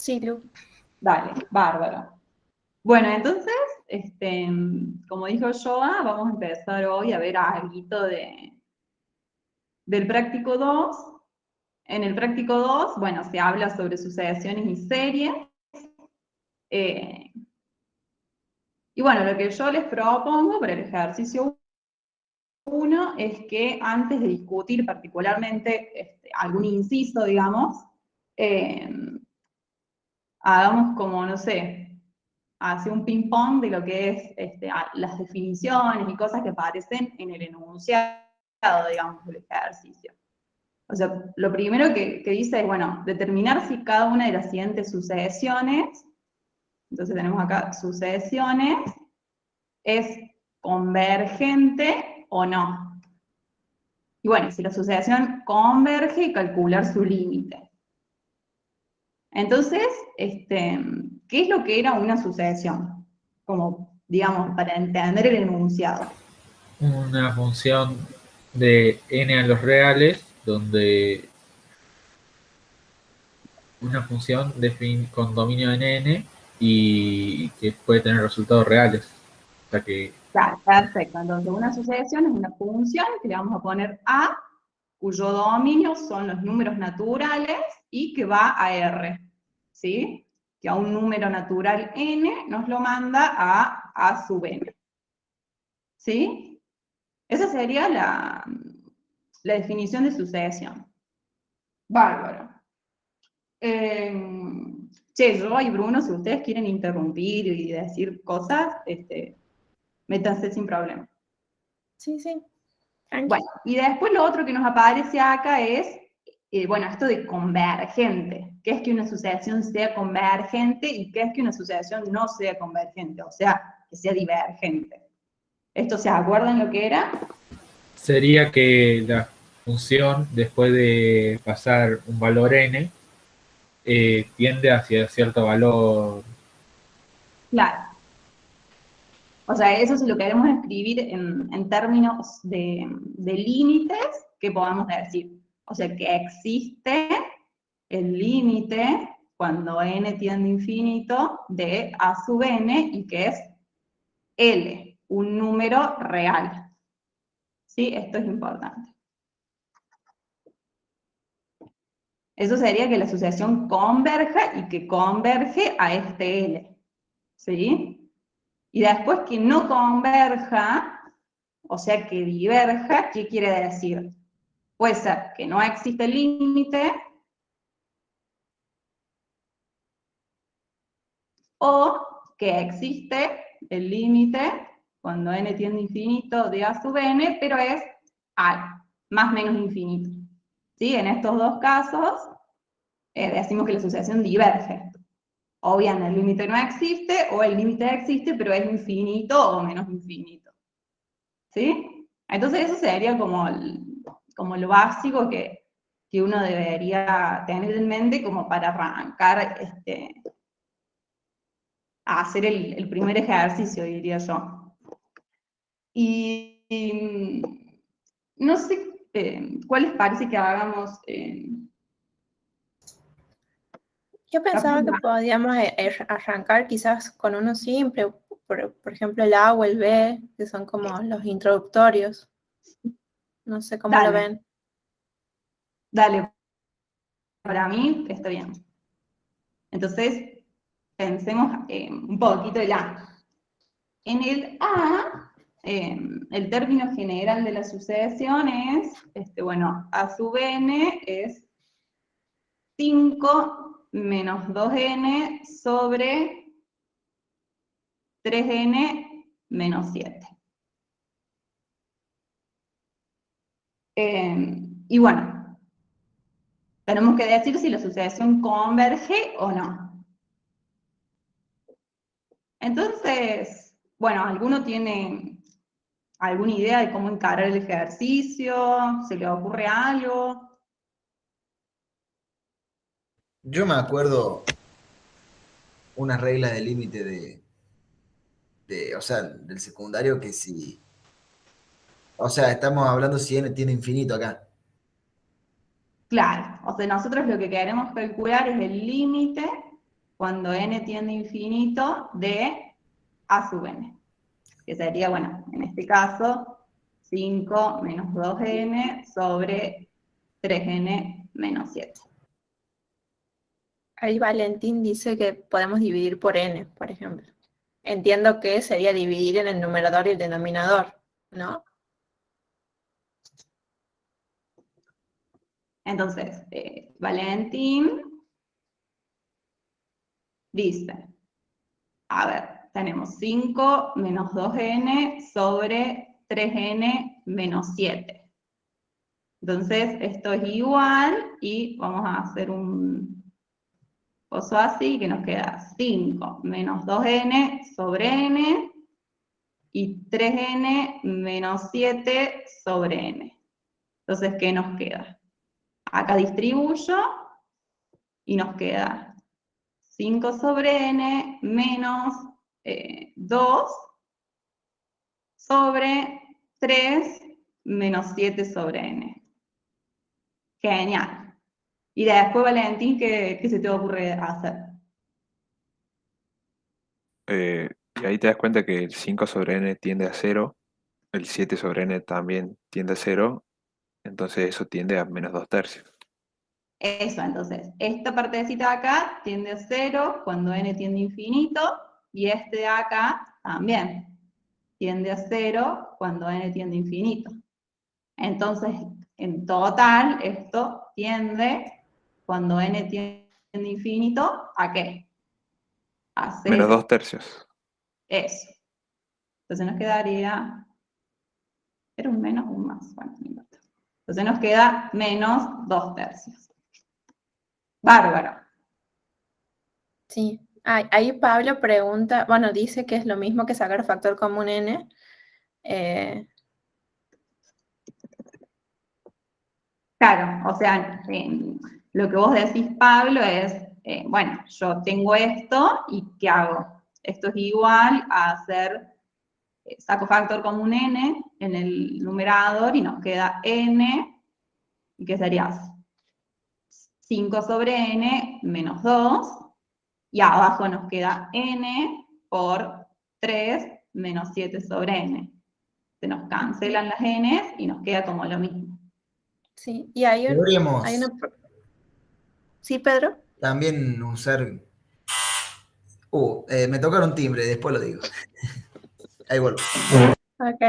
Sí, Lu. Dale, bárbaro. Bueno, entonces, como dijo Joa, vamos a empezar hoy a ver algo del práctico 2. En el práctico 2, bueno, se habla sobre sucesiones y series. eh, y bueno, lo que yo les propongo para el ejercicio 1 es que antes de discutir particularmente algún inciso, digamos, eh, hagamos como, no sé, hace un ping-pong de lo que es las definiciones y cosas que aparecen en el enunciado, digamos, del ejercicio. O sea, lo primero que dice es, bueno, determinar si cada una de las siguientes sucesiones, entonces tenemos acá sucesiones, es convergente o no. Y bueno, si la sucesión converge, calcular su límite. Entonces, ¿qué es lo que era una sucesión? Como, digamos, para entender el enunciado. Una función de n a los reales, donde una función con dominio en n y que puede tener resultados reales. O sea que, Claro, perfecto. Entonces, una sucesión es una función que le vamos a poner A, cuyo dominio son los números naturales y que va a R. ¿Sí? Que a un número natural n nos lo manda a sub n. ¿Sí? Esa sería la definición de sucesión. Bárbaro. Yo y Bruno, si ustedes quieren interrumpir y decir cosas, métanse sin problema. Sí, sí. Tranqui. Bueno, y después lo otro que nos aparece acá es, bueno, esto de convergente. ¿Qué es que una sucesión sea convergente y qué es que una sucesión no sea convergente? O sea, que sea divergente. ¿Esto se acuerdan lo que era? sería que la función, después de pasar un valor n, tiende hacia cierto valor. Claro. O sea, eso se lo queremos escribir en términos de límites que podamos decir. O sea, que existe el límite cuando n tiende a infinito de a sub n y que es L, un número real. ¿Sí? Esto es importante. Eso sería que la sucesión converja y que converge a este L. ¿Sí? Y después que no converja, o sea que diverja, ¿qué quiere decir? Puede ser que no existe el límite o que existe el límite cuando n tiende a infinito de a sub n, pero es a más o menos infinito. ¿Sí? En estos dos casos decimos que la sucesión diverge. O bien el límite no existe, o el límite existe, pero es infinito o menos infinito. ¿Sí? Entonces eso sería como lo básico que uno debería tener en mente como para arrancar a hacer el primer ejercicio, diría yo. Y no sé, ¿cuál les parece que hagamos? Yo pensaba que podíamos arrancar quizás con uno simple, por ejemplo el A o el B, que son como los introductorios. No sé cómo lo Dale, ven. dale, para mí está bien. Entonces, pensemos un poquito el A. En el A, el término general de la sucesión es, bueno, A sub n es 5 menos 2n sobre 3n menos 7. Y bueno, tenemos que decir si la sucesión converge o no. Entonces, bueno, ¿alguno tiene alguna idea de cómo encarar el ejercicio? ¿Se le ocurre algo? Yo me acuerdo unas reglas de límite o sea, del secundario que si, o sea, estamos hablando si n tiene infinito acá. Claro, o sea, nosotros lo que queremos calcular es el límite cuando n tiende a infinito de a sub n, que sería, bueno, en este caso, 5 menos 2n sobre 3n menos 7. Ahí Valentín dice que podemos dividir por n, por ejemplo. Entiendo que sería dividir en el numerador y el denominador, ¿no? Entonces, Valentín dice, a ver, tenemos 5 menos 2n sobre 3n menos 7. Entonces, esto es igual, y vamos a hacer un coso así, que nos queda 5 menos 2n sobre n, y 3n menos 7 sobre n. Entonces, ¿qué nos queda? Acá distribuyo, y nos queda 5 sobre n menos 2 sobre 3 menos 7 sobre n. Genial. Y después, Valentín, ¿qué se te ocurre hacer? Y ahí te das cuenta que el 5 sobre n tiende a 0, el 7 sobre n también tiende a 0, entonces eso tiende a menos 2 tercios. Eso, entonces, esta partecita de acá tiende a 0 cuando n tiende a infinito, y este de acá también tiende a 0 cuando n tiende a infinito. Entonces, en total, esto tiende, cuando n tiende a infinito, ¿a qué? A 0. Menos 2 tercios. Eso. Entonces nos quedaría, era un menos o un más, bueno, no importa. Entonces nos queda menos 2 tercios. Bárbaro. Sí. Ahí Pablo pregunta, bueno, dice que es lo mismo que sacar factor común n. Claro, o sea, lo que vos decís, Pablo, es, bueno, yo tengo esto, ¿y qué hago? Esto es igual a hacer, saco factor común n en el numerador, y nos queda n, ¿y qué sería? 5 sobre n menos 2, y abajo nos queda n por 3 menos 7 sobre n. Se nos cancelan las n y nos queda como lo mismo. Sí, y hay Podríamos ¿Sí, Pedro? también usar... me tocaron timbre, después lo digo. Ahí vuelvo. Ok.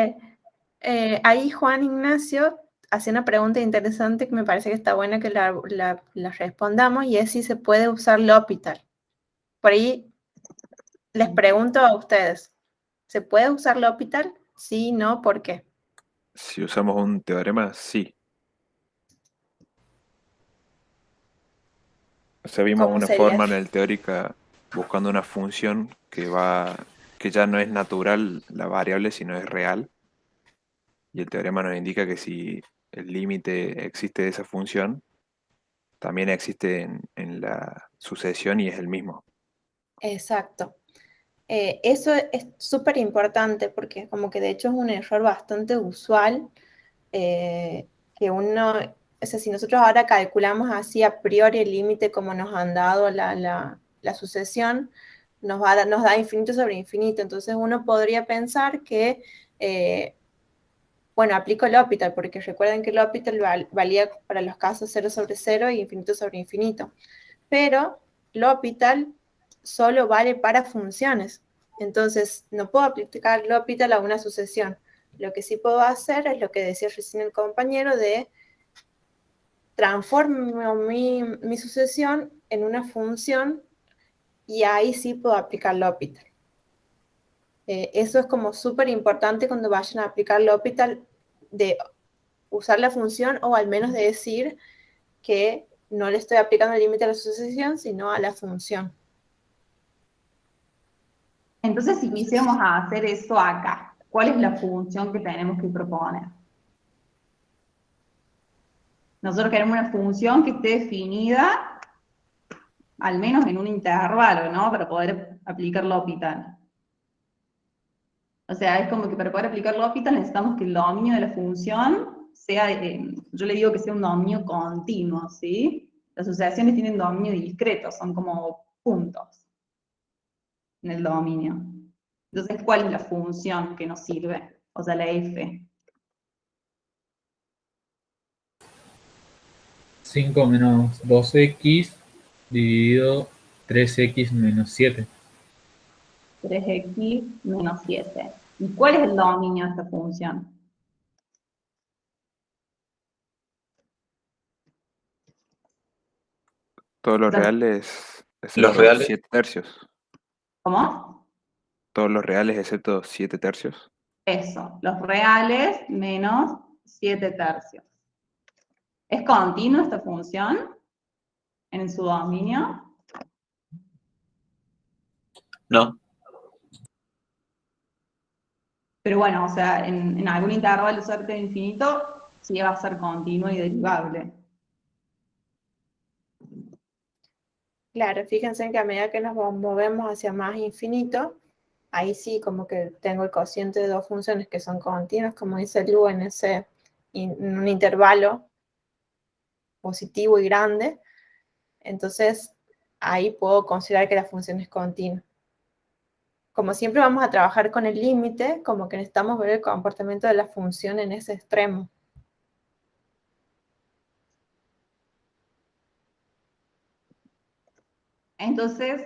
Ahí Juan Ignacio hace una pregunta interesante que me parece que está buena que la respondamos, y es si se puede usar L'Hopital. Por ahí les pregunto a ustedes, ¿se puede usar L'Hopital? Sí, no, ¿por qué? Si usamos un teorema, sí. O sea, vimos ¿Cómo una sería? forma en el teórica buscando una función que ya no es natural la variable, sino es real. Y el teorema nos indica que si el límite existe de esa función, también existe en la sucesión y es el mismo. Exacto. Eso es súper importante porque como que de hecho es un error bastante usual, que uno, o sea, si nosotros ahora calculamos así a priori el límite como nos han dado la sucesión, nos da infinito sobre infinito. Entonces uno podría pensar que, bueno, aplico el L'Hopital, porque recuerden que el L'Hopital valía para los casos 0 sobre 0 y infinito sobre infinito. Pero L'Hopital solo vale para funciones. Entonces, no puedo aplicar L'Hopital a una sucesión. Lo que sí puedo hacer es lo que decía recién el compañero, de transformo mi sucesión en una función, y ahí sí puedo aplicar L'Hopital. Eso es como súper importante cuando vayan a aplicar L'Hopital, de usar la función, o al menos de decir que no le estoy aplicando el límite a la sucesión, sino a la función. Entonces, si quisiéramos hacer eso acá, ¿cuál es la función que tenemos que proponer? Nosotros queremos una función que esté definida, al menos en un intervalo, ¿no? Para poder aplicar L'Hopital. O sea, es como que para poder aplicar L'Hopital necesitamos que el dominio de la función sea, yo le digo que sea un dominio continuo, ¿sí? Las sucesiones tienen dominio discreto, son como puntos en el dominio. Entonces, ¿cuál es la función que nos sirve? O sea, la f. 5 menos 2x dividido 3x menos 7. 3x menos 7. ¿Y cuál es el dominio de esta función? Todos los O sea, reales, Los excepto reales. 7 tercios. ¿cómo? Todos los reales, excepto 7 tercios. Eso, los reales menos 7 tercios. ¿Es continua esta función en su dominio? No, Pero bueno, o sea, en algún intervalo cerca de infinito, sí va a ser continuo y derivable. Claro, fíjense que a medida que nos movemos hacia más infinito, ahí sí como que tengo el cociente de dos funciones que son continuas, como dice Lu, en un intervalo positivo y grande. Entonces, ahí puedo considerar que la función es continua. Como siempre vamos a trabajar con el límite, como que necesitamos ver el comportamiento de la función en ese extremo. Entonces,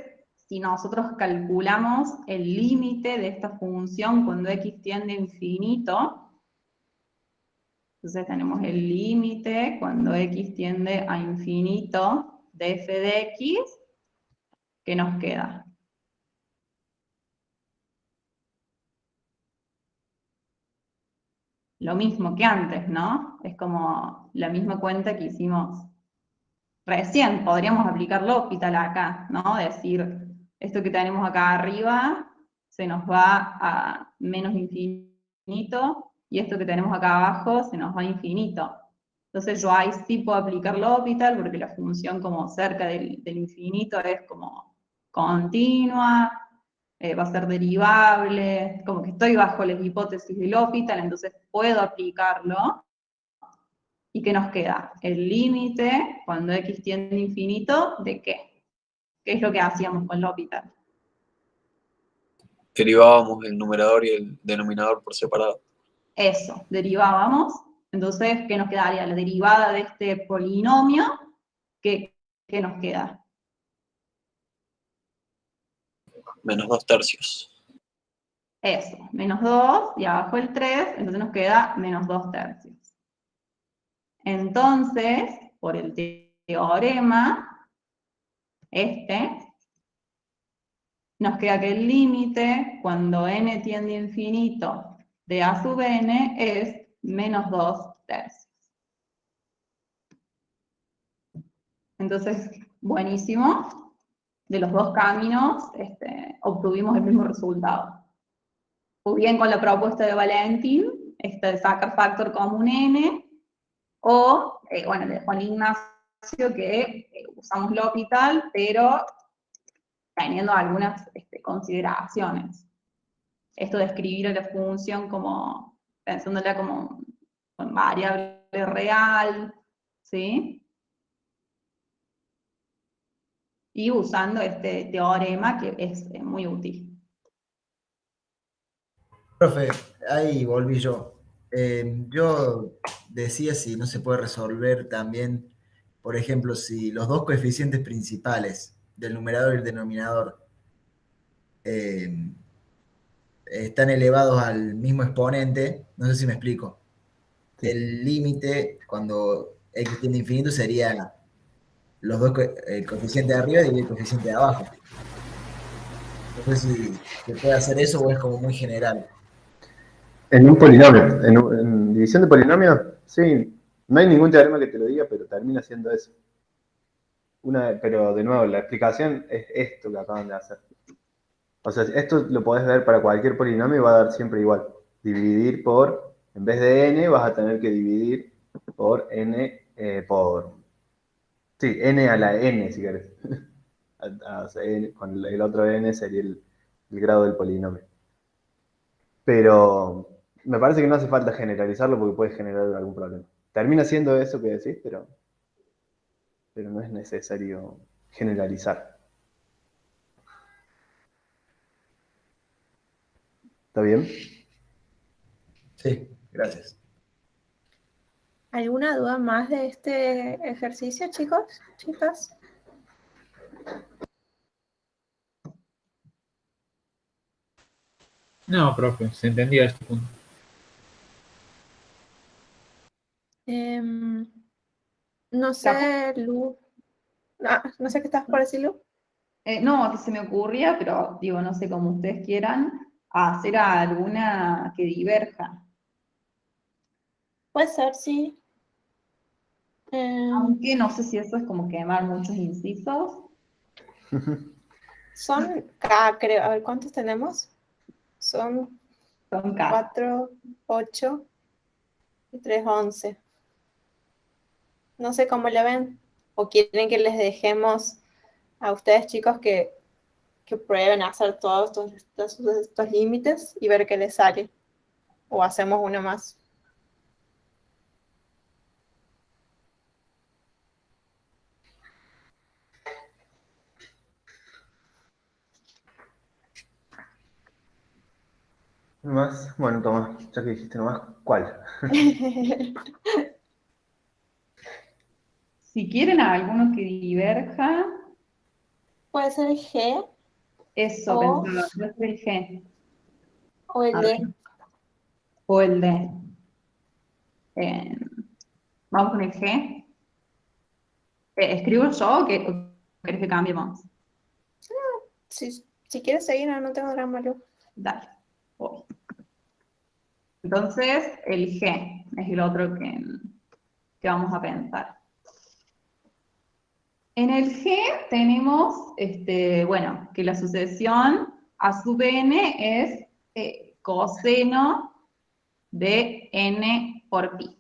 si nosotros calculamos el límite de esta función cuando x tiende a infinito, entonces tenemos el límite cuando x tiende a infinito de f de x, ¿qué nos queda? Lo mismo que antes, ¿no? Es como la misma cuenta que hicimos recién. Podríamos aplicar L'Hopital acá, ¿no? Decir, esto que tenemos acá arriba se nos va a menos infinito y esto que tenemos acá abajo se nos va a infinito. Entonces yo ahí sí puedo aplicar L'Hopital porque la función como cerca del infinito es como continua, va a ser derivable, como que estoy bajo las hipótesis de L'Hopital, entonces puedo aplicarlo. ¿Y qué nos queda? El límite, cuando x tiende a infinito, ¿de qué? ¿Qué es lo que hacíamos con L'Hopital? derivábamos el numerador y el denominador por separado. Eso, derivábamos. Entonces, ¿qué nos quedaría? La derivada de este polinomio, ¿qué nos queda? Menos 2 tercios. Eso, menos 2 y abajo el 3, entonces nos queda menos 2 tercios. Entonces, por el teorema, nos queda que el límite, cuando n tiende a infinito de a sub n, es menos 2 tercios. Entonces, buenísimo. De los dos caminos obtuvimos el mismo resultado. O bien con la propuesta de Valentín, de sacar factor común n, o, bueno, de Juan Ignacio, que usamos L'Hopital, pero teniendo algunas consideraciones. Esto de escribir a la función como, pensándola como con variable real, ¿sí? Y usando este teorema que es muy útil. Profe, ahí volví yo. Yo decía si no se puede resolver también, por ejemplo, si los dos coeficientes principales del numerador y el denominador eh, están elevados al mismo exponente, no sé si me explico. Sí. El límite, cuando x tiende a infinito, sería los dos, el coeficiente de arriba y el coeficiente de abajo. No sé si se puede hacer eso o es como muy general. En un polinomio, en división de polinomio, sí, no hay ningún teorema que te lo diga, pero termina siendo eso. Pero de nuevo, la explicación es esto que acaban de hacer. O sea, esto lo podés ver para cualquier polinomio y va a dar siempre igual. Dividir por, en vez de n, vas a tener que dividir por n, sí, n a la n, si querés. O sea, con el otro n sería el grado del polinomio. Pero me parece que no hace falta generalizarlo porque puede generar algún problema. Termina siendo eso que decís, pero no es necesario generalizar. ¿Está bien? Sí, gracias. ¿Alguna duda más de este ejercicio, chicos? ¿Chicas? No, profe, se entendía este punto. No sé, Lu. No sé qué estás por decir, Lu. No, que se me ocurría, pero digo, no sé cómo ustedes quieran, hacer alguna que diverja. Puede ser, sí. Aunque no sé si eso es como quemar muchos incisos. Son creo, a ver, ¿cuántos tenemos? Son Son K. 4, 8 y 3, 11. No sé cómo le ven. ¿O quieren que les dejemos a ustedes, chicos, que prueben a hacer todos estos límites y ver qué les sale? ¿O hacemos uno más? Nomás, bueno, toma, ya que dijiste nomás, ¿cuál? Si quieren alguno que diverja, Puede ser el G eso o, pensaba, puede ser el G. o el A D. ver, o el D. Eh, Vamos con el G. ¿Escribo yo o querés que cambiemos? Si quieres seguir, no tengo drama, Lu. Dale. Voy. Entonces, el G es el otro que vamos a pensar. En el G tenemos, bueno, que la sucesión a sub n es coseno de n por pi.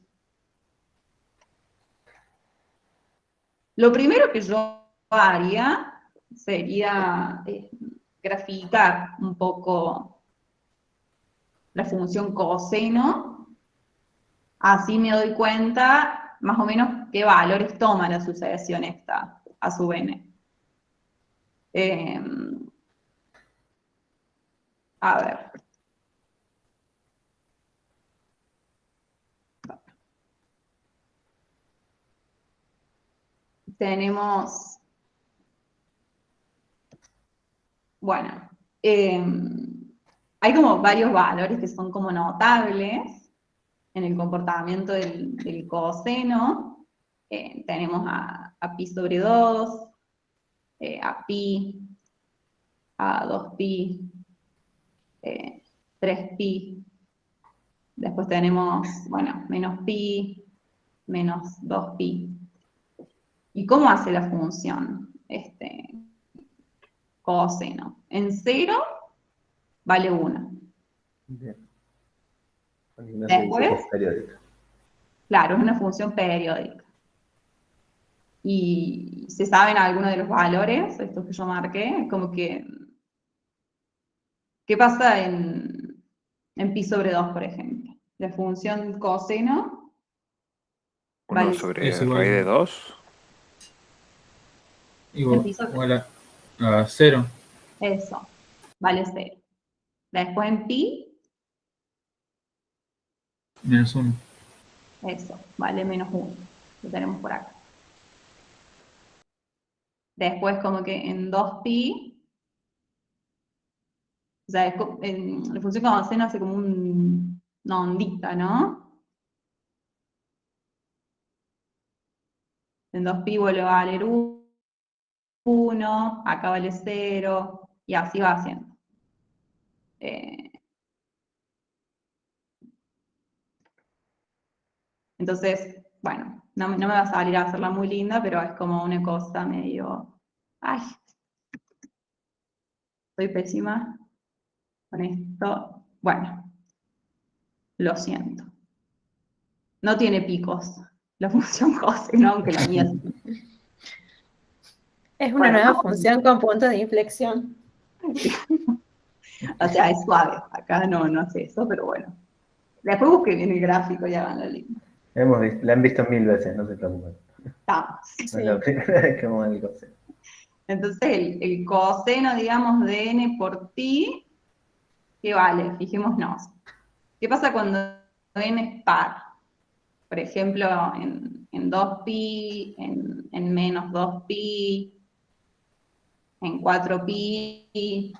Lo primero que yo haría sería graficar un poco la función coseno, así me doy cuenta más o menos qué valores toma la sucesión esta a sub n. A ver. Tenemos, bueno, hay como varios valores que son como notables en el comportamiento del coseno. Tenemos a pi sobre 2, a pi, a 2pi, 3pi. Después tenemos, bueno, menos pi, menos 2pi. ¿Y cómo hace la función? Coseno. En 0 vale 1. Bien. Una Después, sucesión periódica. claro, es una función periódica. Y se saben algunos de los valores, estos que yo marqué, como que, ¿qué pasa en pi sobre 2, por ejemplo? La función coseno 1 vale sobre Es igual. raíz de 2. en pi sobre Igual a 0. eso, vale 0. Después en pi, Menos 1. eso, vale menos 1. Lo tenemos por acá. Después como que en 2pi, o sea, la función coseno hace como una ondita, ¿no? En 2pi vuelve a valer 1, acá vale 0, y así va haciendo. Entonces, bueno, no me va a salir a hacerla muy linda, pero es como una cosa medio... Ay, soy pésima con esto. Bueno, lo siento. No tiene picos la función coseno, aunque la mía sí. Es una Bueno, nueva vamos. función con puntos de inflexión. O sea, es suave. Acá no hace eso, pero bueno. Después busquen en el gráfico y hagan la línea. La han visto 1000 veces, no se preocupen. Estamos. No es la primera vez que vamos al coseno. Entonces, el coseno, digamos, de n por pi ¿Qué vale? Fijémonos. ¿Qué pasa cuando n es par? Por ejemplo, en 2pi, en menos 2pi, en 4pi.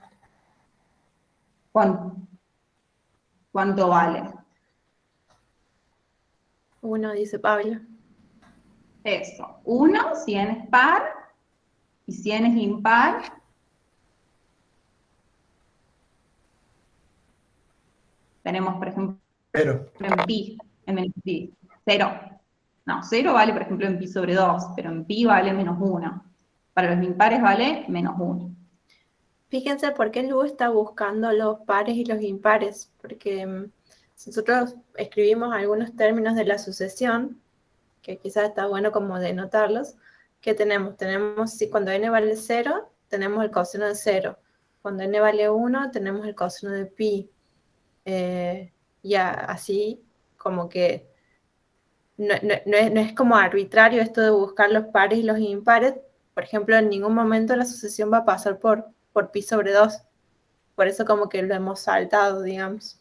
¿Cuánto vale? 1, dice Pablo. Eso. 1 si n es par, y si n es impar, tenemos, por ejemplo, Pero, en pi, en menos pi, 0. No, 0 vale, por ejemplo, en pi sobre 2, pero en pi vale menos 1. Para los impares vale menos 1. Fíjense por qué Lu está buscando los pares y los impares, porque si nosotros escribimos algunos términos de la sucesión, que quizás está bueno como denotarlos, ¿qué tenemos? Tenemos, si cuando n vale 0, tenemos el coseno de 0. Cuando n vale 1, tenemos el coseno de pi. Y así como que no es como arbitrario esto de buscar los pares y los impares. Por ejemplo, en ningún momento la sucesión va a pasar por pi sobre 2. Por eso como que lo hemos saltado, digamos.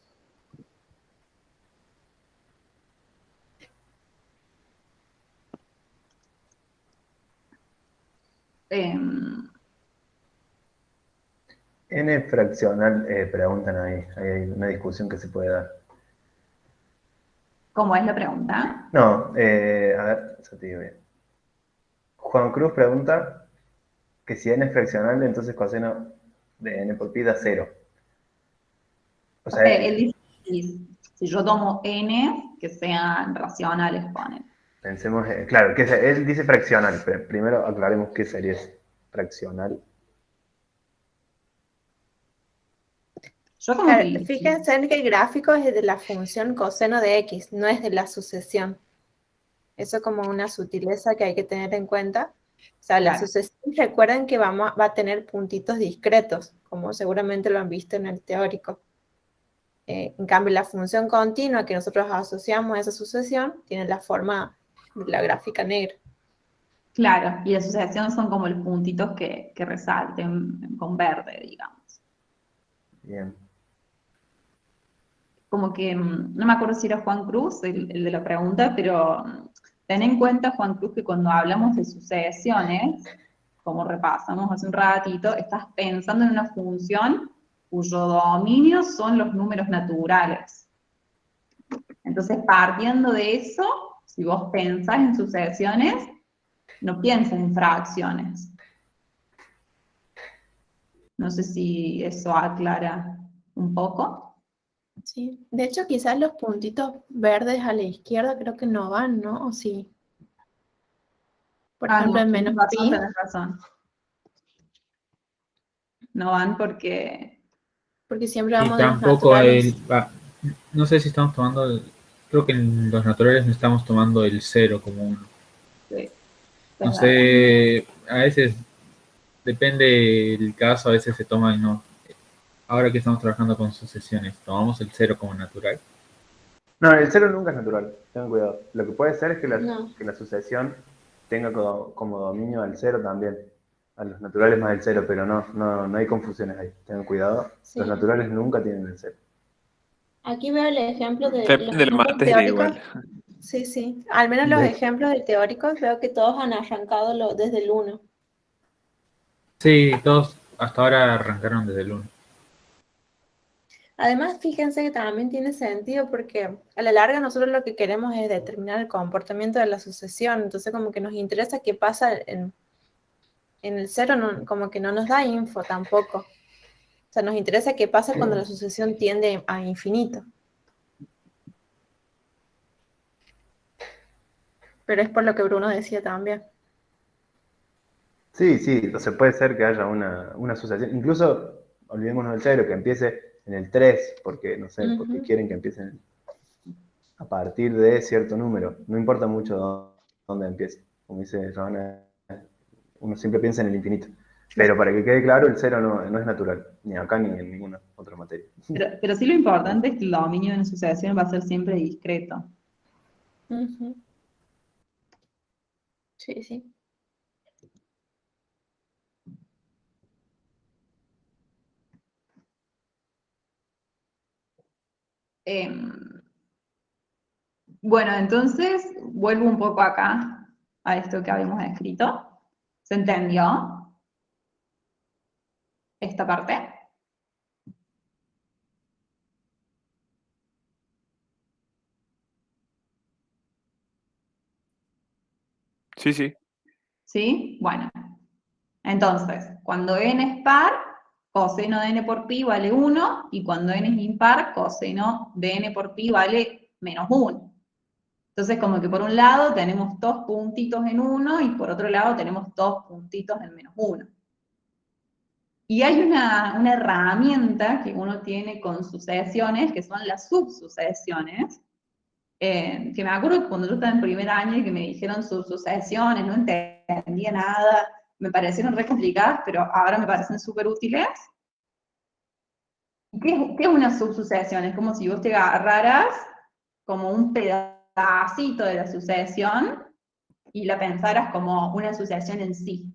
N fraccional, preguntan ahí. Ahí hay una discusión que se puede dar. ¿Cómo es la pregunta? No, a ver, eso te digo bien. Juan Cruz pregunta que si n es fraccional, entonces coseno de n por pi da 0. O sea, Él dice, si yo tomo n, que sean racionales, pone. pensemos, claro, él dice fraccional, pero primero aclaremos qué sería fraccional. Yo como Claro, que fíjense en que el gráfico es de la función coseno de x, no es de la sucesión. Eso como una sutileza que hay que tener en cuenta. O sea, la claro, sucesión, recuerden que va a tener puntitos discretos, como seguramente lo han visto en el teórico. En cambio, la función continua que nosotros asociamos a esa sucesión tiene la forma de la gráfica negra. claro, y la asociación son como los puntitos que resalten con verde, digamos. Bien. Como que, no me acuerdo si era Juan Cruz el de la pregunta, pero ten en cuenta, Juan Cruz, que cuando hablamos de sucesiones, como repasamos hace un ratito, estás pensando en una función cuyo dominio son los números naturales. Entonces, partiendo de eso, si vos pensás en sucesiones, no pienses en fracciones. No sé si eso aclara un poco. Sí. De hecho, quizás los puntitos verdes a la izquierda creo que no van, ¿no? ¿O sí? Por ejemplo, No, en menos pi. tenés razón. No van porque... Porque siempre Y vamos de los tampoco naturales. no sé si estamos tomando, creo que en los naturales no estamos tomando el 0 como uno. Sí, es No verdad. sé, a veces depende del caso, a veces se toma y no. Ahora que estamos trabajando con sucesiones, tomamos el 0 como natural. No, el 0 nunca es natural, tengan cuidado. Lo que puede ser es No. que la sucesión tenga como dominio al 0 también, a los naturales más el 0, pero no hay confusiones ahí, tengan cuidado. Los Sí. naturales nunca tienen el 0. Aquí veo el ejemplo de los Depende de la ejemplos materia teóricos. igual. Sí, sí. Al menos los ejemplos de teóricos veo que todos han arrancado desde el 1. Sí, todos hasta ahora arrancaron desde el 1. Además, fíjense que también tiene sentido porque a la larga nosotros lo que queremos es determinar el comportamiento de la sucesión. Entonces, como que nos interesa qué pasa en el 0, como que no nos da info tampoco. O sea, nos interesa qué pasa cuando la sucesión tiende a infinito. Pero es por lo que Bruno decía también. Sí, sí, o sea, puede ser que haya una sucesión, incluso, olvidémonos del 0, que empiece en el 3, porque, no sé, porque quieren que empiecen a partir de cierto número. No importa mucho dónde empiece. Como dice Johanna, uno siempre piensa en el infinito. Pero para que quede claro, el 0 no es natural, ni acá ni en ninguna otra materia. Pero sí lo importante es que el dominio de una sucesión va a ser siempre discreto. Ujú. Sí, sí. Bueno, entonces vuelvo un poco acá a esto que habíamos escrito. ¿Se entendió esta parte? Sí, sí. ¿Sí? Bueno, entonces, cuando n es par, coseno de n por pi vale 1, y cuando n es impar, coseno de n por pi vale menos 1. Entonces, como que por un lado tenemos 2 puntitos en 1, y por otro lado tenemos 2 puntitos en menos 1. Y hay una herramienta que uno tiene con sucesiones, que son las subsucesiones, que me acuerdo que cuando yo estaba en primer año y que me dijeron subsucesiones, no entendía nada, me parecieron re complicadas, pero ahora me parecen súper útiles. ¿Qué es una subsucesión? Es como si vos te agarraras como un pedacito de la sucesión y la pensaras como una sucesión en sí.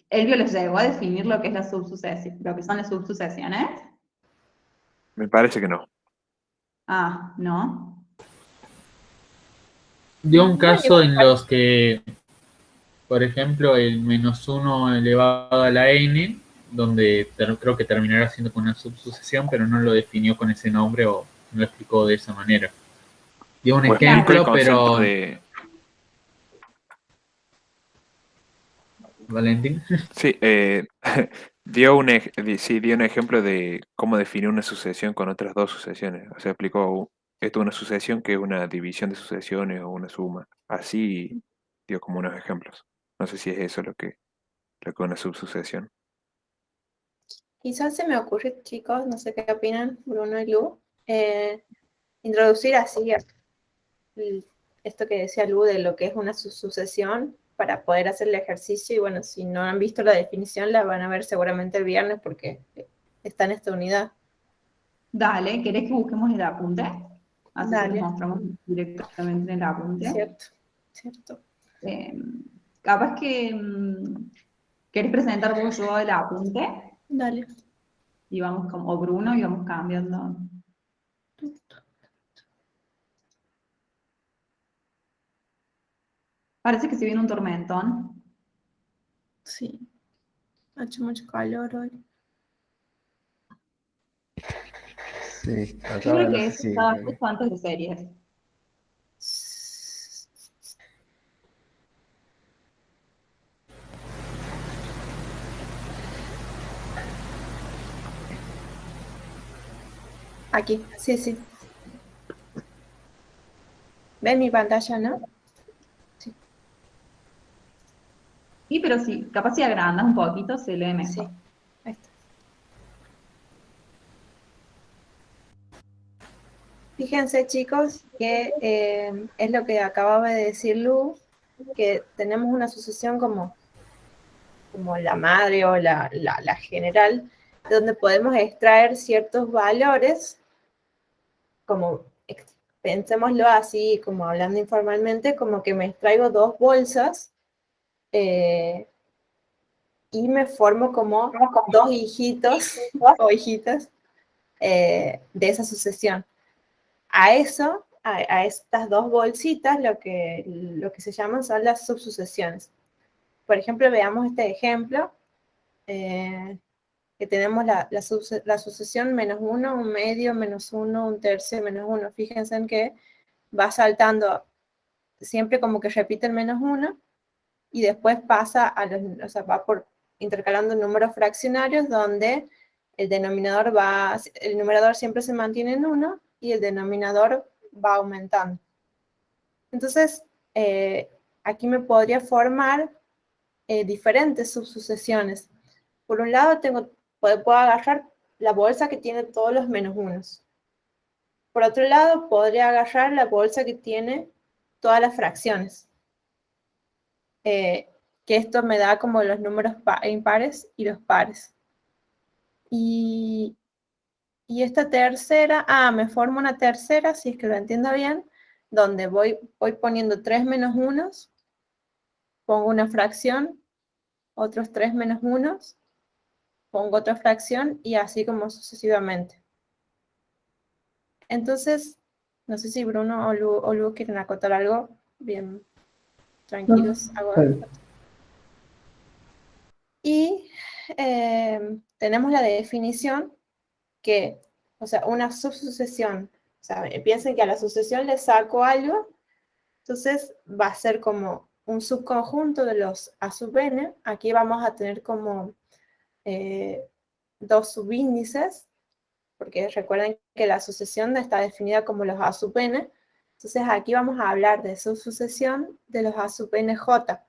Elvio les llegó a definir lo que es la subsucesión, lo que son las subsucesiones. Me parece que no. Ah, ¿no? Dio un caso en los que, por ejemplo, el -1 elevado a la n, donde creo que terminará siendo con una subsucesión, pero no lo definió con ese nombre o no lo explicó de esa manera. Dio un Bueno, explicó el ejemplo, concepto pero... de... Valentín. Sí, dio un ejemplo de cómo definir una sucesión con otras dos sucesiones. O sea, explicó esto es una sucesión que es una división de sucesiones o una suma. Así dio como unos ejemplos. No sé si es eso lo que es una subsucesión. Quizás se me ocurre, chicos, no sé qué opinan, Bruno y Lu, introducir así esto que decía Lu de lo que es una sucesión para poder hacer el ejercicio. Y bueno, si no han visto la definición, la van a ver seguramente el viernes porque está en esta unidad. Dale, ¿querés que busquemos el apunte? Así se los Dale. mostramos directamente en el apunte. Cierto, cierto. Capaz que querés presentar vos yo el apunte Dale. y vamos como, o Bruno, y vamos cambiando. Parece que se viene un tormentón. Sí. Ha hecho mucho calor hoy. Sí, Yo acá creo no que sé eso si. estaba justo antes de series. Aquí, sí, sí. ¿Ven mi pantalla, no? Sí. Sí, pero sí, capaz si agrandas un poquito se lee mejor. Sí. Ahí está. Fíjense, chicos, que es lo que acababa de decir Lu, que tenemos una sucesión como la madre o la general, donde podemos extraer ciertos valores, como pensémoslo así, como hablando informalmente, como que me extraigo 2 bolsas y me formo como 2 hijitos o hijitas de esa sucesión. A eso, a estas 2 bolsitas, lo que se llaman son las subsucesiones. Por ejemplo, veamos este ejemplo, que tenemos la sucesión -1, un medio, -1, un tercio, -1. Fíjense en que va saltando, siempre como que repite el -1, y después pasa o sea, va intercalando números fraccionarios donde el numerador siempre se mantiene en 1 y el denominador va aumentando. Entonces, aquí me podría formar diferentes subsucesiones. Por un lado, puedo agarrar la bolsa que tiene todos los -1. Por otro lado, podría agarrar la bolsa que tiene todas las fracciones. Que esto me da como los números impares y los pares. Y esta tercera, me formo una tercera, si es que lo entiendo bien, donde voy poniendo 3 -1, pongo una fracción, otros 3 -1, pongo otra fracción y así como sucesivamente. Entonces, no sé si Bruno o Lu quieren acotar algo. Bien, tranquilos. Y tenemos la definición que, o sea, una subsucesión. O sea, piensen que a la sucesión le saco algo, entonces va a ser como un subconjunto de los A sub n. Aquí vamos a tener como dos subíndices, porque recuerden que la sucesión está definida como los A sub n. Entonces aquí vamos a hablar de subsucesión de los A sub nj,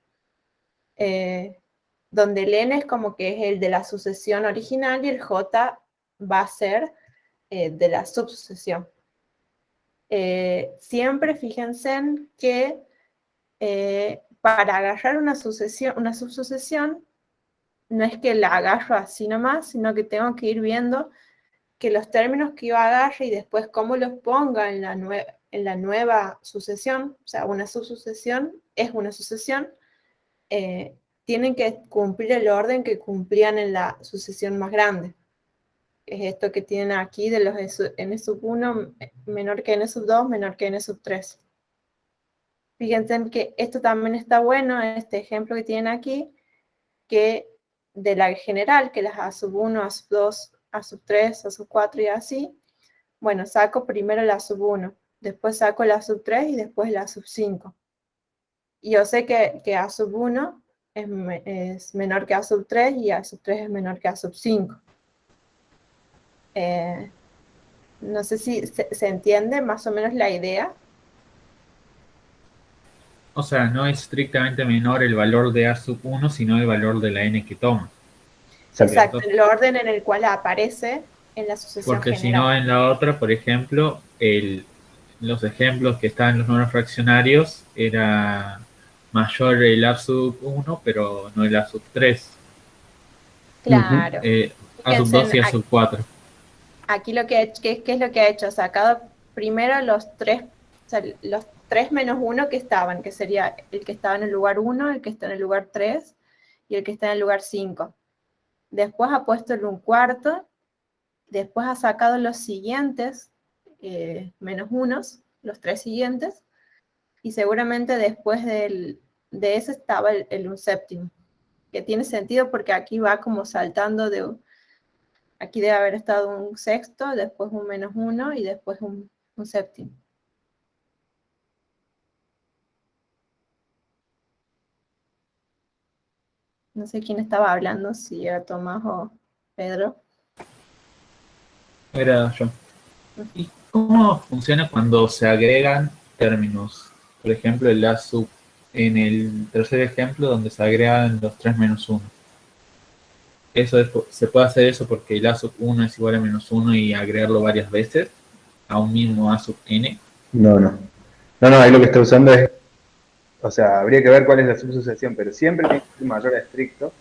donde el n es como que es el de la sucesión original y el j va a ser de la subsucesión. Siempre fíjense en que para agarrar una subsucesión, no es que la agarro así nomás, sino que tengo que ir viendo que los términos que yo agarre y después cómo los ponga en la nueva sucesión, o sea, una subsucesión es una sucesión, tienen que cumplir el orden que cumplían en la sucesión más grande. Es esto que tienen aquí de los n sub 1 menor que n sub 2 menor que n sub 3. Fíjense que esto también está bueno, este ejemplo que tienen aquí, que de la general, que las A sub 1, A sub 2, A sub 3, A sub 4 y así, bueno, saco primero la sub 1, después saco la sub 3 y después la sub 5. Y yo sé que A sub 1 es menor que A sub 3 y A sub 3 es menor que A sub 5. No sé si se entiende más o menos la idea. O sea, no es estrictamente menor el valor de A sub 1, sino el valor de la n que toma. Exacto, el orden en el cual aparece en la sucesión Porque si general. no, en la otra, por ejemplo, los ejemplos que estaban en los números fraccionarios era mayor el A sub 1, pero no el A sub 3. Claro. A sub 2 y A sub 4. Aquí lo que ¿qué es lo que ha hecho? Sacado primero los 3, o sea, los 3 menos 1 que estaban, que sería el que estaba en el lugar 1, el que está en el lugar 3 y el que está en el lugar 5. Después ha puesto el 1/4, después ha sacado los siguientes, menos 1, los 3 siguientes, y seguramente después de ese estaba el 1/7, que tiene sentido porque aquí va como saltando aquí debe haber estado un sexto, después un menos 1 y después un séptimo. No sé quién estaba hablando, si era Tomás o Pedro. Era yo. ¿Y cómo funciona cuando se agregan términos? Por ejemplo, el A sub, en el tercer ejemplo, donde se agregan los 3 menos 1. ¿Se puede hacer eso porque el A sub 1 es igual a menos 1 y agregarlo varias veces a un mismo A sub n? No, ahí lo que está usando es, o sea, habría que ver cuál es la subsucesión, pero siempre tiene que ser mayor a estricto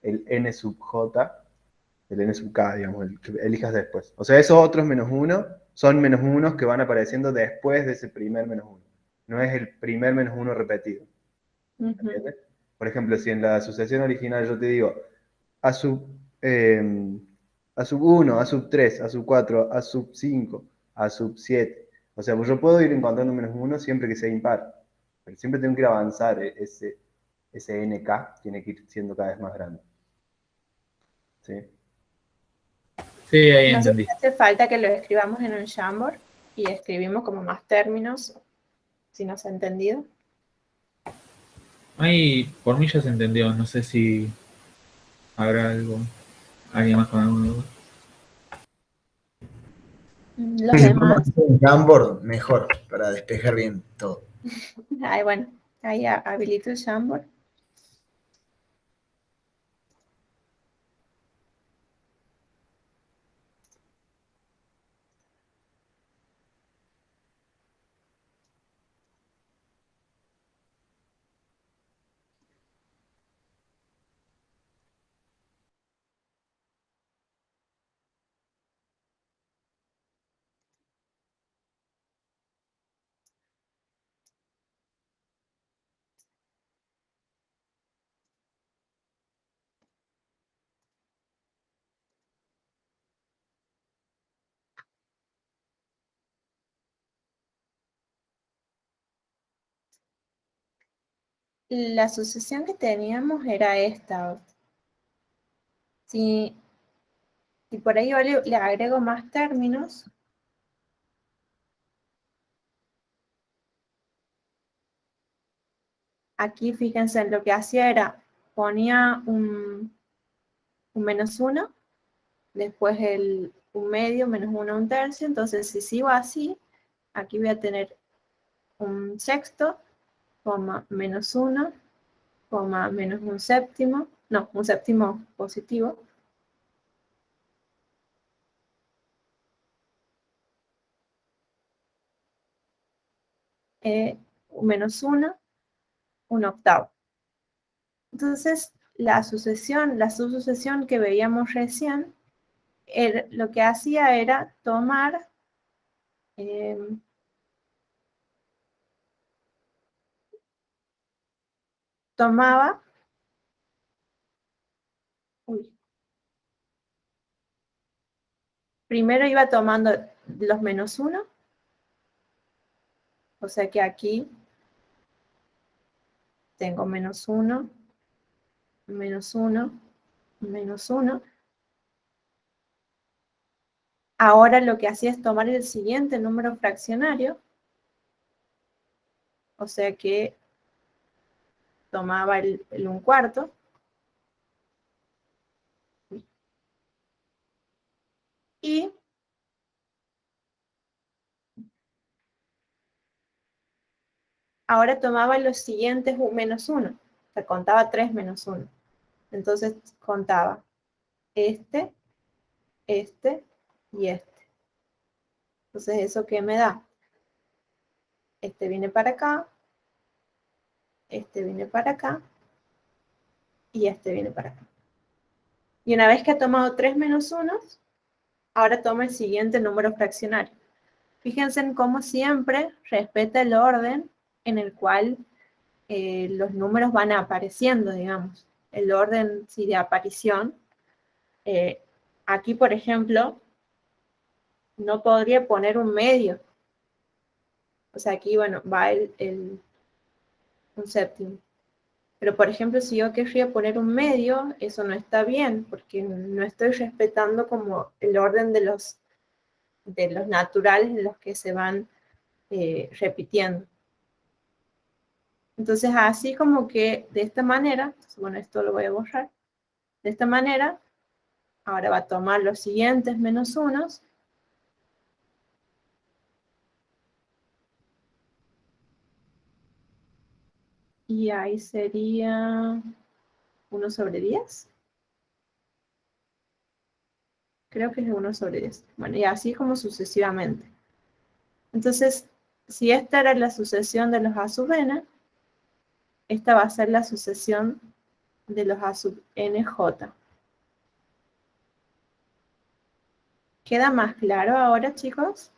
el n sub j, el n sub k, digamos, el que elijas después. O sea, esos otros menos 1 son menos 1 que van apareciendo después de ese primer menos 1. No es el primer menos 1 repetido. ¿Entiendes? Por ejemplo, si en la sucesión original yo te digo A sub, A sub 1, A sub 3, A sub 4, A sub 5, A sub 7. O sea, pues yo puedo ir encontrando menos 1 siempre que sea impar. Pero siempre tengo que ir a avanzar. Ese NK tiene que ir siendo cada vez más grande. ¿Sí? Sí, ahí No sé entendí. si hace falta que lo escribamos en un Jamboard y escribimos como más términos, si no se ha entendido. Ahí, por mí ya se entendió. No sé si habrá alguien más con alguna duda. Los demás. Un Jamboard mejor, para despejar bien todo. Ay, bueno, ahí habilito el Jamboard. la sucesión que teníamos era esta. Si por ahí yo le agrego más términos, aquí fíjense, lo que hacía era, ponía un -1, después un medio, -1, un tercio, entonces si sigo así, aquí voy a tener un sexto, coma, -1, coma, menos un séptimo, no, un séptimo positivo, -1, un octavo. Entonces, la subsucesión que veíamos recién, lo que hacía era tomar primero iba tomando los -1, o sea que aquí tengo -1, -1, -1. Ahora lo que hacía es tomar el siguiente número fraccionario, o sea que tomaba el 1/4, y ahora tomaba los siguientes -1, o sea, contaba 3 -1. Entonces contaba este y este. Entonces, ¿eso qué me da? Este viene para acá, este viene para acá, y este viene para acá. Y una vez que ha tomado 3 -1, ahora toma el siguiente número fraccionario. Fíjense en cómo siempre respeta el orden en el cual los números van apareciendo, digamos. El orden, sí, de aparición. Aquí, por ejemplo, no podría poner un medio. O sea, aquí, bueno, va un séptimo. Pero, por ejemplo, si yo querría poner un medio, eso no está bien, porque no estoy respetando como el orden de los naturales en los que se van repitiendo. Entonces, así como que de esta manera, bueno, esto lo voy a borrar, de esta manera, ahora va a tomar los siguientes -1, y ahí sería 1/10. Creo que es 1/10. Bueno, y así como sucesivamente. Entonces, si esta era la sucesión de los A sub n, esta va a ser la sucesión de los A sub nj. ¿Queda más claro ahora, chicos?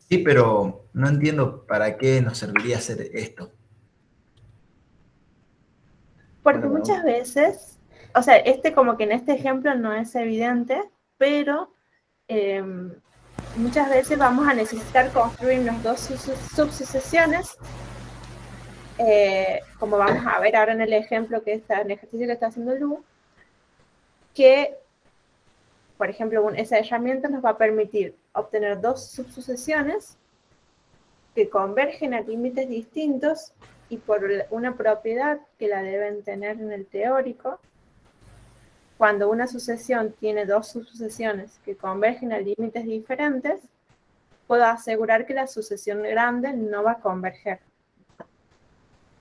Sí, pero no entiendo para qué nos serviría hacer esto. Porque Bueno, muchas veces, o sea, como que en este ejemplo no es evidente, pero muchas veces vamos a necesitar construir unas dos subsucesiones, como vamos a ver ahora en el ejemplo en el ejercicio que está haciendo Lu, que, por ejemplo, esa herramienta nos va a permitir obtener dos subsucesiones que convergen a límites distintos y por una propiedad que la deben tener en el teórico. Cuando una sucesión tiene dos subsucesiones que convergen a límites diferentes, puedo asegurar que la sucesión grande no va a converger.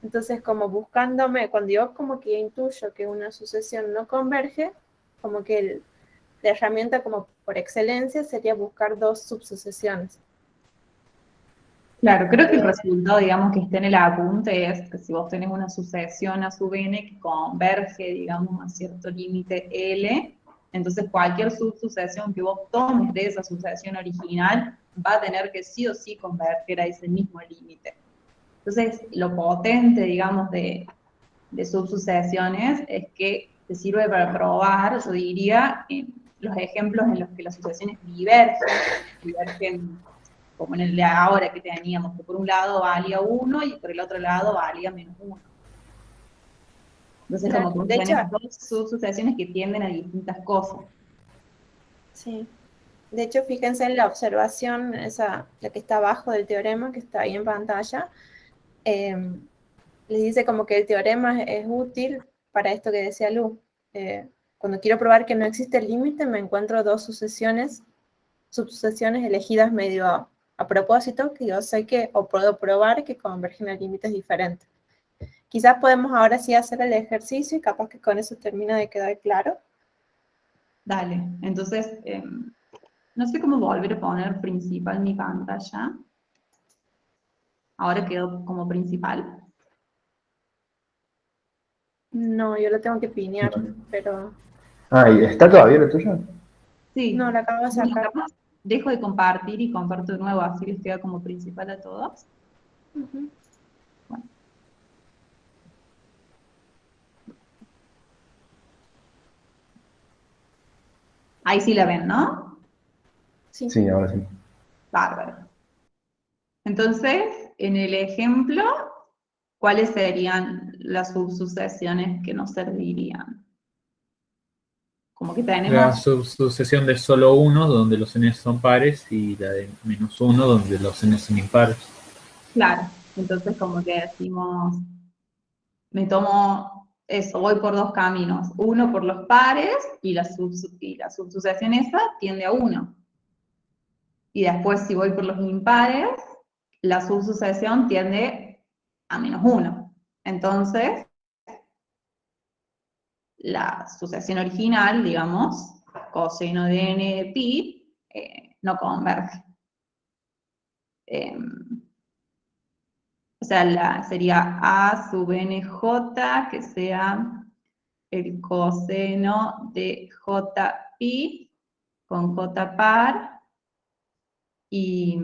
Entonces, como buscándome, cuando yo como que intuyo que una sucesión no converge, como que la herramienta como por excelencia sería buscar dos subsucesiones. Claro, creo que el resultado, digamos, que esté en el apunte es que si vos tenés una sucesión a sub n que converge, digamos, a cierto límite L, entonces cualquier subsucesión que vos tomes de esa sucesión original va a tener que sí o sí converger a ese mismo límite. Entonces, lo potente, digamos, de subsucesiones es que te sirve para probar, yo diría, los ejemplos en los que las sucesiones divergen como en el de ahora que teníamos, que por un lado valía 1 y por el otro lado valía -1. Entonces, Claro, como que de hecho, tenés dos subsucesiones que tienden a distintas cosas. sí. De hecho, fíjense en la observación, esa, la que está abajo del teorema, que está ahí en pantalla. Les dice como que el teorema es útil para esto que decía Lu. Cuando quiero probar que no existe el límite, me encuentro dos subsucesiones elegidas medio a propósito, que yo sé que, o puedo probar que convergen a límites diferentes. Quizás podemos ahora sí hacer el ejercicio y capaz que con eso termina de quedar claro. Dale, entonces, no sé cómo volver a poner principal mi pantalla. Ahora quedó como principal. No, yo lo tengo que pinear, pero Ah, ¿y está todavía lo tuyo? Sí. no, la acabo de Bueno, sacar. capaz dejo de compartir y comparto de nuevo, así les queda como principal a todos. Ujú. Bueno. Ahí sí la ven, ¿no? Sí. Sí, ahora sí. Bárbaro. Entonces, en el ejemplo, ¿cuáles serían las subsucesiones que nos servirían? Como que La tenemos, subsucesión de solo 1, donde los n son pares, y la de -1, donde los n son impares. claro, entonces como que decimos, me tomo eso, voy por dos caminos, uno por los pares y la subsucesión esa tiende a 1. Y después si voy por los impares, la subsucesión tiende a -1. Entonces, la sucesión original, digamos, coseno de n de pi, no converge. O sea, sería a sub nj, que sea el coseno de jpi con j par, y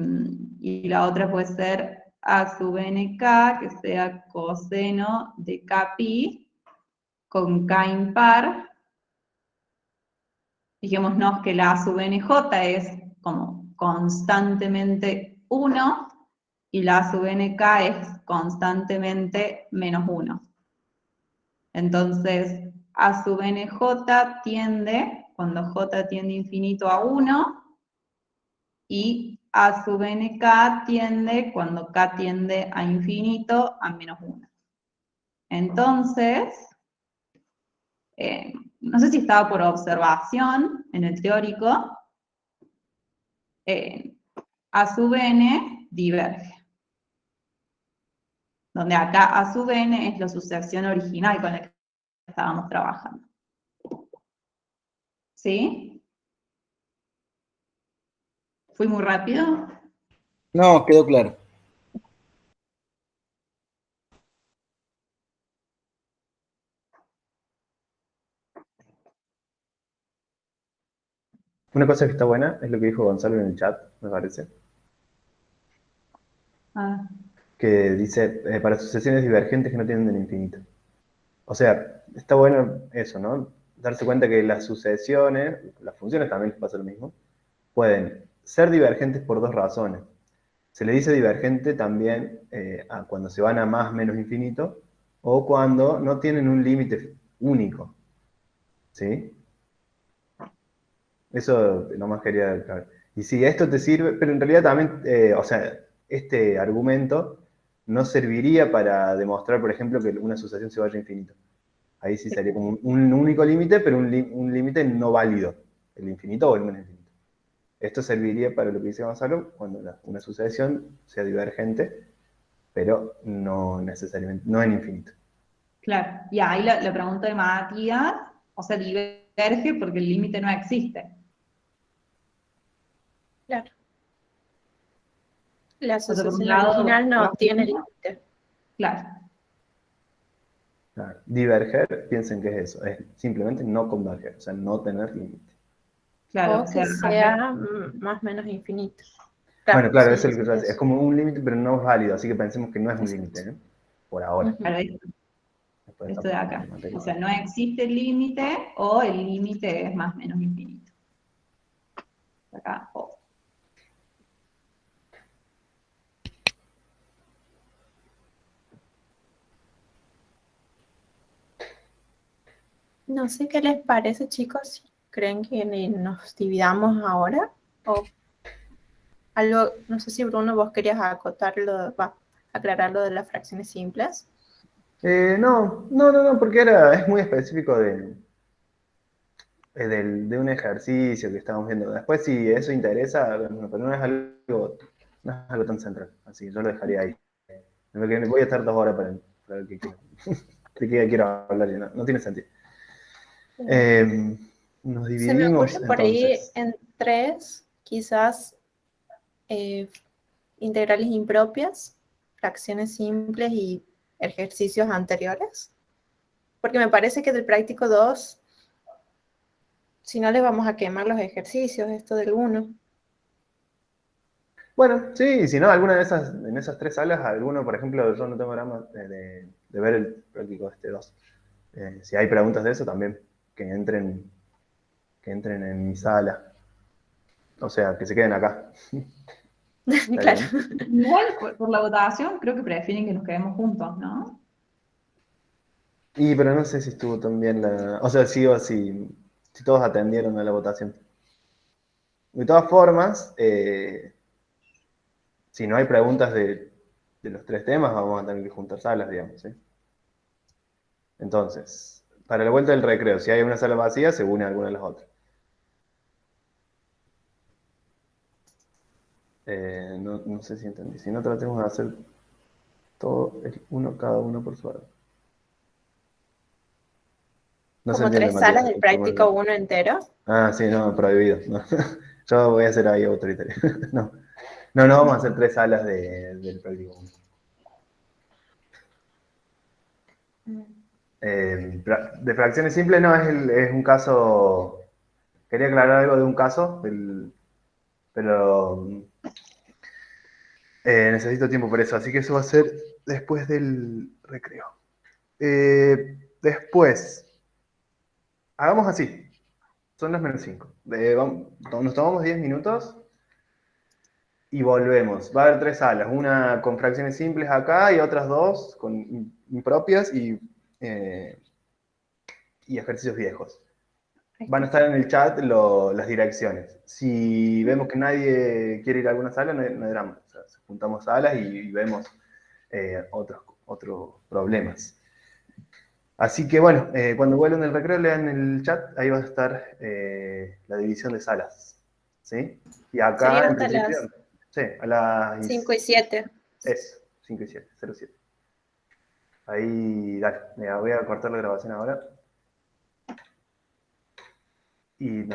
la otra puede ser a sub nk, que sea coseno de kpi con k impar. Dijémonos que la a sub nj es como constantemente 1, y la a sub nk es constantemente -1. Entonces, a sub nj tiende, cuando j tiende infinito, a 1, y a sub nk tiende, cuando k tiende a infinito, a -1. Entonces, no sé si estaba por observación en el teórico, a sub n diverge. Donde acá a sub n es la sucesión original con la que estábamos trabajando. ¿Sí? ¿Fui muy rápido? No, quedó claro. Una cosa que está buena es lo que dijo Gonzalo en el chat, me parece, Ah, que dice, para sucesiones divergentes que no tienden al infinito. O sea, está bueno eso, ¿no? Darse cuenta que las sucesiones, las funciones también pasa lo mismo, pueden ser divergentes por dos razones. Se le dice divergente también cuando se van a más menos infinito o cuando no tienen un límite único. ¿Sí? Eso nomás quería aclarar. Y si esto te sirve, pero en realidad también, o sea, este argumento no serviría para demostrar, por ejemplo, que una sucesión se vaya a infinito. Ahí sí sería como un único límite, pero un límite no válido, el infinito o el menos infinito. Esto serviría para lo que dice Gonzalo, cuando una sucesión sea divergente, pero no necesariamente, no en infinito. claro. Y ahí la pregunta de Matías, o sea, diverge porque el límite no existe. Claro. La O sea, por un asociación lado, original no tiene límite. claro. Claro. Diverger, piensen que es eso, es simplemente no converger, o sea, no tener límite. Claro, o O sea, que sea más o menos infinito. Bueno, claro, es, sí, es como un límite, pero no es válido, así que pensemos que no es un límite, ¿eh? Por ahora. Ujú. claro, Después esto de está acá. materia. O sea, no existe el límite o el límite es más o menos infinito. Acá, o. No sé qué les parece, chicos, si creen que nos dividamos ahora o algo, no sé si Bruno vos querías aclarar lo de las fracciones simples. No, porque es muy específico de un ejercicio que estamos viendo. Después, si eso interesa, bueno, pero no es algo tan central. Así que yo lo dejaría ahí. Porque voy a estar 2 horas para ver de qué quiero hablar y no tiene sentido. Nos Se me ocurre dividimos por ahí entonces. en 3, quizás integrales impropias, fracciones simples y ejercicios anteriores. Porque me parece que del práctico 2, si no les vamos a quemar los ejercicios, esto del 1. Bueno, sí, si no, alguna en esas 3 salas, alguno, por ejemplo, yo no tengo drama de ver el práctico 2. Si hay preguntas de eso, también que entren en mi sala. O sea, que se queden acá. ¿Está Claro. bien? Igual, por la votación, creo que prefieren que nos quedemos juntos, ¿no? Pero no sé si estuvo tan bien o sea, si todos atendieron a la votación. De todas formas, si no hay preguntas de los 3 temas, vamos a tener que juntar salas, digamos, ¿sí? Entonces, para la vuelta del recreo, si hay una sala vacía, se une a alguna de las otras. No sé si entendí. Si no, tratemos de hacer todo cada uno por su lado. No se Como entiende, 3 salas Matías. del práctico 1 entero. Ah, sí, no, prohibido. No. Yo voy a ser ahí autoritario. No, vamos a hacer 3 salas del práctico 1. De fracciones simples, no, es un caso. Quería aclarar algo de un caso, pero necesito tiempo por eso, así que eso va a ser después del recreo. Después, hagamos así. Son las -5. Nos tomamos 10 minutos y volvemos. Va a haber 3 salas, una con fracciones simples acá y otras 2 con impropias y ejercicios viejos. Van a estar en el chat las direcciones. Si vemos que nadie quiere ir a alguna sala, no hay drama. O sea, juntamos salas y vemos otros problemas. Así que bueno, cuando vuelvan del recreo, lean el chat, ahí va a estar la división de salas. ¿Sí? Y acá, Sería en hasta las principio, sí, a las 5 y 7. 5 y 7, 07. Ahí, dale, mira, voy a cortar la grabación ahora. Y nos